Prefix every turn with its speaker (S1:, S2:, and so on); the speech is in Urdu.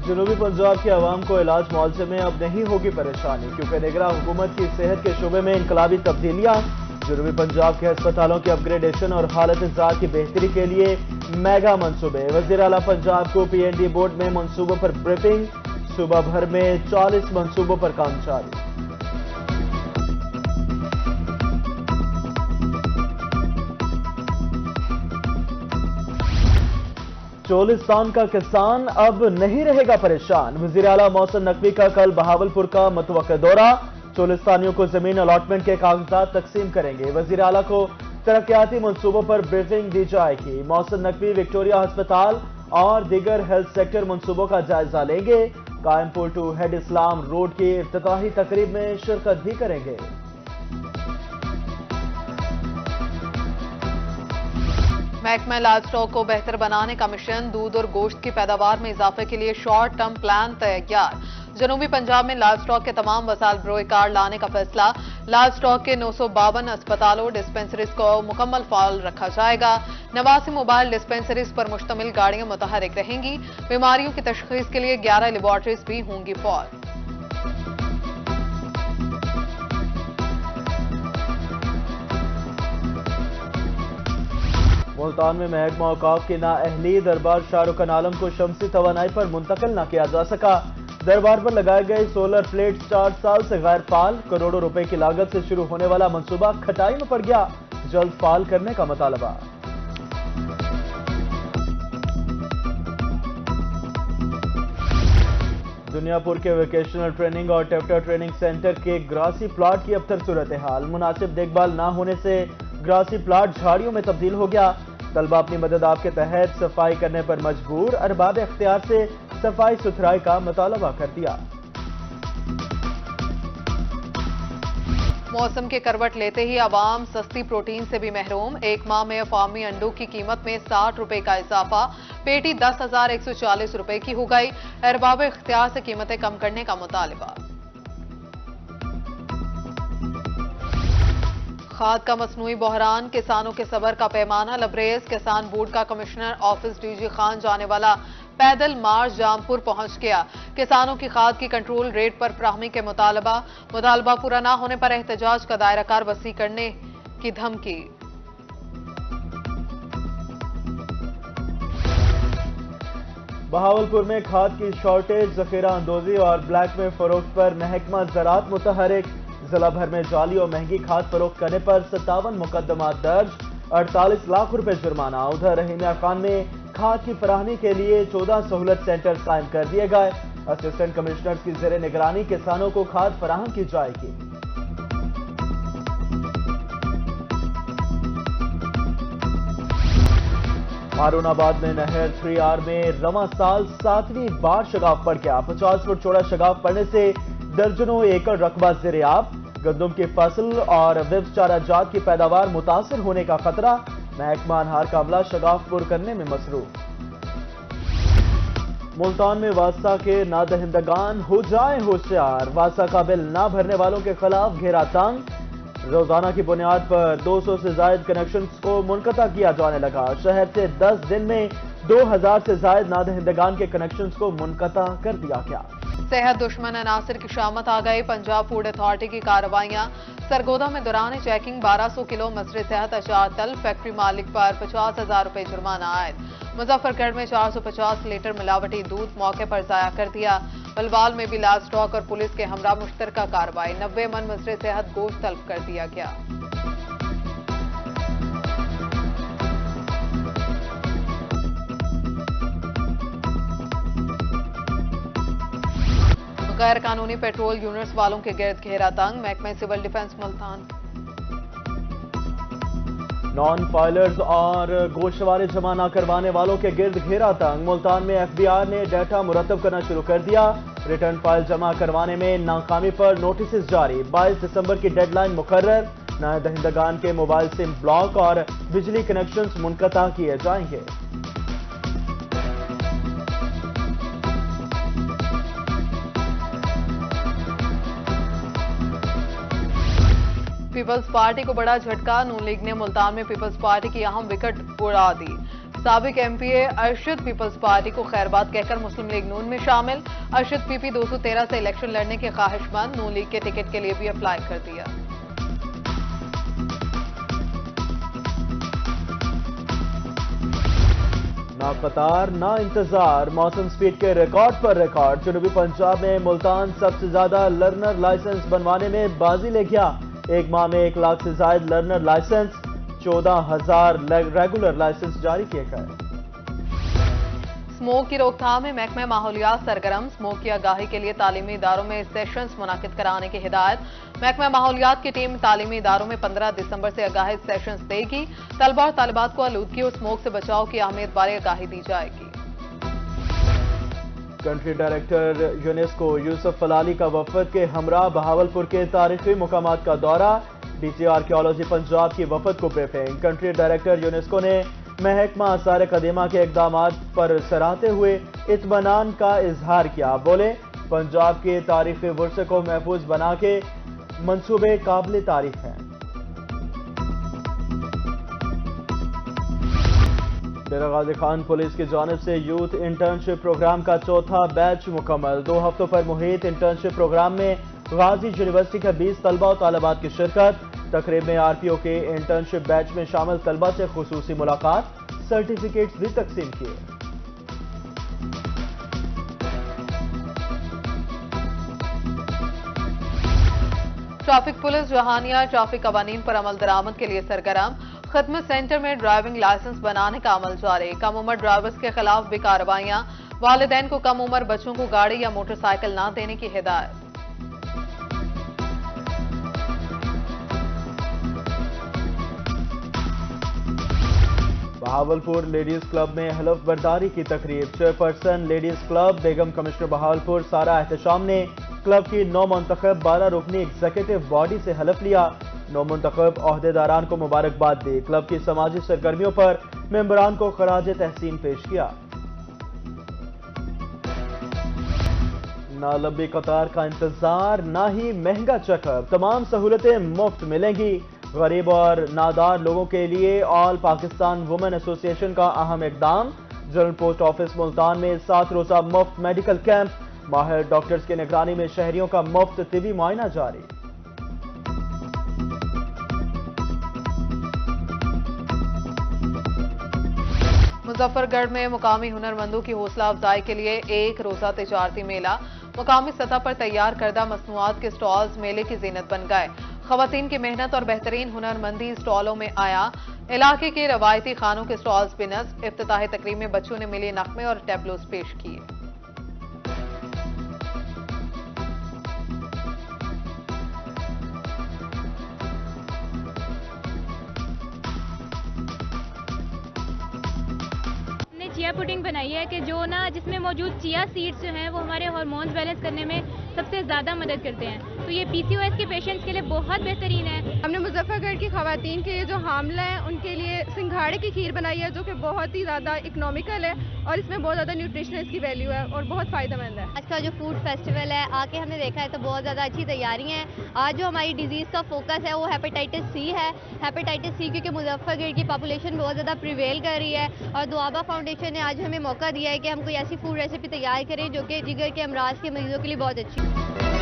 S1: جنوبی پنجاب کے عوام کو علاج معالجے میں اب نہیں ہوگی پریشانی کیونکہ نگراں حکومت کی صحت کے شعبے میں انقلابی تبدیلیاں۔ جنوبی پنجاب کے ہسپتالوں کی اپ گریڈیشن اور حالت ذات کی بہتری کے لیے میگا منصوبے۔ وزیر اعلیٰ پنجاب کو پی این ڈی بورڈ میں منصوبوں پر بریفنگ۔ صوبہ بھر میں 40 منصوبوں پر کام جاری۔ چولستان کا کسان اب نہیں رہے گا پریشان۔ وزیر اعلیٰ محسن نقوی کا کل بہاولپور کا متوقع دورہ۔ چولستانیوں کو زمین الاٹمنٹ کے کاغذات تقسیم کریں گے۔ وزیر اعلیٰ کو ترقیاتی منصوبوں پر بریفنگ دی جائے گی۔ محسن نقوی وکٹوریہ ہسپتال اور دیگر ہیلتھ سیکٹر منصوبوں کا جائزہ لیں گے۔ قائم پور ٹو ہیڈ اسلام روڈ کی افتتاحی تقریب میں شرکت بھی کریں گے۔
S2: محکمہ لائیو اسٹاک کو بہتر بنانے کا مشن۔ دودھ اور گوشت کی پیداوار میں اضافے کے لیے شارٹ ٹرم پلان تیار۔ جنوبی پنجاب میں لائیو اسٹاک کے تمام وسائل بروئے کار لانے کا فیصلہ۔ لائیو اسٹاک کے 952 اسپتالوں ڈسپنسریز کو مکمل فعال رکھا جائے گا۔ 89 موبائل ڈسپنسریز پر مشتمل گاڑیاں متحرک رہیں گی۔ بیماریوں کی تشخیص کے لیے 11 لیبارٹریز بھی ہوں گی فعال۔
S1: ملتان میں محکمہ اوقاف کی نااہلی۔ دربار شاہ رخ عالم کو شمسی توانائی پر منتقل نہ کیا جا سکا۔ دربار پر لگائے گئے سولر پلیٹس 4 سال سے غیر فعال۔ کروڑوں روپے کی لاگت سے شروع ہونے والا منصوبہ کھٹائی میں پڑ گیا۔ جلد فعال کرنے کا مطالبہ۔ دنیا پور کے ویکیشنل ٹریننگ اور ٹیپٹا ٹریننگ سینٹر کے گراسی پلاٹ کی ابتر صورتحال۔ مناسب دیکھ بھال نہ ہونے سے گراسی پلاٹ جھاڑیوں میں تبدیل ہو گیا۔ طلبہ اپنی مدد آپ کے تحت صفائی کرنے پر مجبور۔ ارباب اختیار سے صفائی ستھرائی کا مطالبہ کر دیا۔
S2: موسم کے کروٹ لیتے ہی عوام سستی پروٹین سے بھی محروم۔ ایک ماہ میں فارمی انڈوں کی قیمت میں 60 روپے کا اضافہ۔ پیٹی 10,140 روپے کی ہو گئی۔ ارباب اختیار سے قیمتیں کم کرنے کا مطالبہ۔ کھاد کا مصنوعی بحران، کسانوں کے صبر کا پیمانہ لبریز۔ کسان بورڈ کا کمشنر آفس ڈی جی خان جانے والا پیدل مارچ جامپور پہنچ گیا۔ کسانوں کی کھاد کی کنٹرول ریٹ پر فراہمی کے مطالبہ پورا نہ ہونے پر احتجاج کا دائرہ کار وسیع کرنے کی دھمکی۔
S1: بہاولپور میں کھاد کی شارٹیج، ذخیرہ اندوزی اور بلیک میں فروخت پر محکمہ زراعت متحرک۔ ضلع بھر میں جعلی اور مہنگی کھاد فروخت کرنے پر 57 مقدمات درج، 48 لاکھ روپے جرمانہ۔ ادھر رحیمیہ خان میں کھاد کی فراہمی کے لیے 14 سہولت سینٹر قائم کر دیے گئے۔ اسسٹنٹ کمشنرز کی زیر نگرانی کسانوں کو کھاد فراہم کی جائے گی۔ ہارون آباد میں نہر 3R میں رواں سال 7ویں بار شگاف پڑ گیا۔ 50 فٹ چوڑا شگاف پڑنے سے درجنوں ایکڑ رقبہ زیر آب۔ گندم کی فصل اور ویبس چارہ جات کی پیداوار متاثر ہونے کا خطرہ۔ محکمہ انہار کا عملہ شگاف پر کرنے میں مصروف۔ ملتان میں واسطہ کے نادہندگان ہو جائیں ہوشیار۔ واسطہ کا بل نہ بھرنے والوں کے خلاف گھیرا تنگ۔ روزانہ کی بنیاد پر 200 سے زائد کنیکشنز کو منقطع کیا جانے لگا۔ شہر سے 10 دن میں 2000 سے زائد نادہندگان کے کنیکشنز کو منقطع کر دیا گیا۔
S2: صحت دشمن عناصر کی شامت آ گئی۔ پنجاب فوڈ اتھارٹی کی کارروائیاں۔ سرگودا میں دوران چیکنگ 1200 کلو مصر صحت اشعار تلف۔ فیکٹری مالک پر 50,000 روپے جرمانہ عائد۔ مظفر گڑھ میں 450 لیٹر ملاوٹی دودھ موقع پر ضائع کر دیا۔ بلوال میں بھی لائیو اسٹاک اور پولیس کے ہمراہ مشترکہ کارروائی۔ 90 من مصر صحت گوشت تلف کر دیا گیا۔ غیر قانونی پیٹرول یونٹس والوں کے گرد گھیرا تنگ۔ محکمہ civil defence Multan.
S1: Non filers اور گوشوارے جمع نہ کروانے والوں کے گرد گھیرا تنگ۔ ملتان میں ایف بی آر نے ڈیٹا مرتب کرنا شروع کر دیا۔ ریٹرن فائل جمع کروانے میں ناکامی پر نوٹسز جاری۔ 22 دسمبر کی ڈیڈ لائن مقرر۔ نئے دہندگان کے موبائل سم بلاک اور بجلی کنیکشنز منقطع کیے جائیں گے۔ پیپلز پارٹی کو بڑا جھٹکا۔ نون لیگ نے ملتان میں پیپلز پارٹی کی اہم وکٹ اڑا دی۔
S2: سابق MP ارشد پیپلز پارٹی کو خیرباد کہہ کر مسلم لیگ نون میں شامل. ارشد PP 213 سے الیکشن لڑنے کے خواہش مند. نون لیگ کے ٹکٹ کے لیے بھی اپلائی کر دیا.
S1: نہ قطار نہ انتظار، موسم سپیڈ کے ریکارڈ پر ریکارڈ. جنوبی پنجاب میں ملتان سب سے زیادہ لرنر لائسنس بنوانے میں بازی لے گیا. ایک ماہ میں 1 لاکھ سے زائد لرنر لائسنس، 14,000 ریگولر لائسنس جاری کیے گئے.
S2: اسموک کی روک تھام میں محکمہ ماحولیات سرگرم. اسموک کی آگاہی کے لیے تعلیمی اداروں میں سیشنز منعقد کرانے کی ہدایت. محکمہ ماحولیات کی ٹیم تعلیمی اداروں میں 15 دسمبر سے آگاہی سیشنز دے گی. طلبہ اور طالبات کو آلودگی اور اسموک سے بچاؤ کی اہمیت بارے آگاہی دی جائے گی.
S1: کنٹری ڈائریکٹر یونیسکو یوسف فلالی کا وفد کے ہمراہ بہاولپور کے تاریخی مقامات کا دورہ. DC آرکیالوجی پنجاب کی وفد کو بریفنگ. کنٹری ڈائریکٹر یونیسکو نے محکمہ آثار قدیمہ کے اقدامات پر سراہتے ہوئے اطمینان کا اظہار کیا. بولے پنجاب کے تاریخی ورثے کو محفوظ بنا کے منصوبے قابل تعریف ہیں. ڈیرہ غازی خان پولیس کی جانب سے یوتھ انٹرنشپ پروگرام کا چوتھا بیچ مکمل. 2 ہفتوں پر محیط انٹرنشپ پروگرام میں غازی یونیورسٹی کے 20 طلبہ و طالبات کی شرکت. تقریب میں RPO کے انٹرنشپ بیچ میں شامل طلبہ سے خصوصی ملاقات، سرٹیفکیٹس بھی تقسیم کیے.
S2: ٹریفک پولیس جہانیہ ٹریفک قوانین پر عمل درآمد کے لیے سرگرم. خدمت سینٹر میں ڈرائیونگ لائسنس بنانے کا عمل جاری. کم عمر ڈرائیورز کے خلاف بھی کارروائیاں. والدین کو کم عمر بچوں کو گاڑی یا موٹر سائیکل نہ دینے کی ہدایت.
S1: بہاولپور لیڈیز کلب میں حلف برداری کی تقریب. چیئرپرسن لیڈیز کلب بیگم کمشنر بہاولپور سارا احتشام نے کلب کی نو منتخب 12 رکنی ایگزیکٹو باڈی سے حلف لیا. نو منتخب عہدیداران کو مبارکباد دی. کلب کی سماجی سرگرمیوں پر ممبران کو خراج تحسین پیش کیا. نہ لمبی قطار کا انتظار نہ ہی مہنگا چیک اپ، تمام سہولتیں مفت ملیں گی. غریب اور نادار لوگوں کے لیے آل پاکستان وومن ایسوسی ایشن کا اہم اقدام. جنرل پوسٹ آفس ملتان میں 7 روزہ مفت میڈیکل کیمپ. ماہر ڈاکٹرز کی نگرانی میں شہریوں کا مفت طبی معائنہ جاری.
S2: مظفر گڑھ میں مقامی ہنرمندوں کی حوصلہ افزائی کے لیے 1 روزہ تجارتی میلہ. مقامی سطح پر تیار کردہ مصنوعات کے سٹالز میلے کی زینت بن گئے. خواتین کی محنت اور بہترین ہنرمندی سٹالوں میں آیا. علاقے کے روایتی خانوں کے سٹالز بھی نصب. افتتاحی تقریب میں بچوں نے ملی نغمے اور ٹیبلوز پیش کیے.
S3: چیا پوڈنگ بنائی ہے کہ جو جس میں موجود چیا سیڈز جو ہیں وہ ہمارے ہارمونز بیلنس کرنے میں سب سے زیادہ مدد کرتے ہیں. تو یہ PCOS کے پیشنٹس کے لیے بہت بہترین ہے.
S4: ہم نے مظفر گڑھ کی خواتین کے جو حاملہ ہیں ان کے لیے سنگھاڑے کی کھیر بنائی ہے جو کہ بہت ہی زیادہ اکنامیکل ہے اور اس میں بہت زیادہ نیوٹریشن اس کی ویلیو ہے اور بہت فائدہ مند ہے.
S5: آج کا جو فوڈ فیسٹیول ہے آ کے ہم نے دیکھا ہے تو بہت زیادہ اچھی تیاریاں ہیں. آج جو ہماری ڈیزیز کا فوکس ہے وہ ہیپیٹائٹس C ہے. ہیپیٹائٹس C کیونکہ مظفر گڑھ کی پاپولیشن بہت زیادہ پریویل کر رہی ہے اور دعابہ فاؤنڈیشن نے آج ہمیں موقع دیا ہے کہ ہم کوئی ایسی فوڈ ریسیپی تیار کریں جو کہ جگر کے امراض کے مریضوں کے لیے بہت اچھی ہے.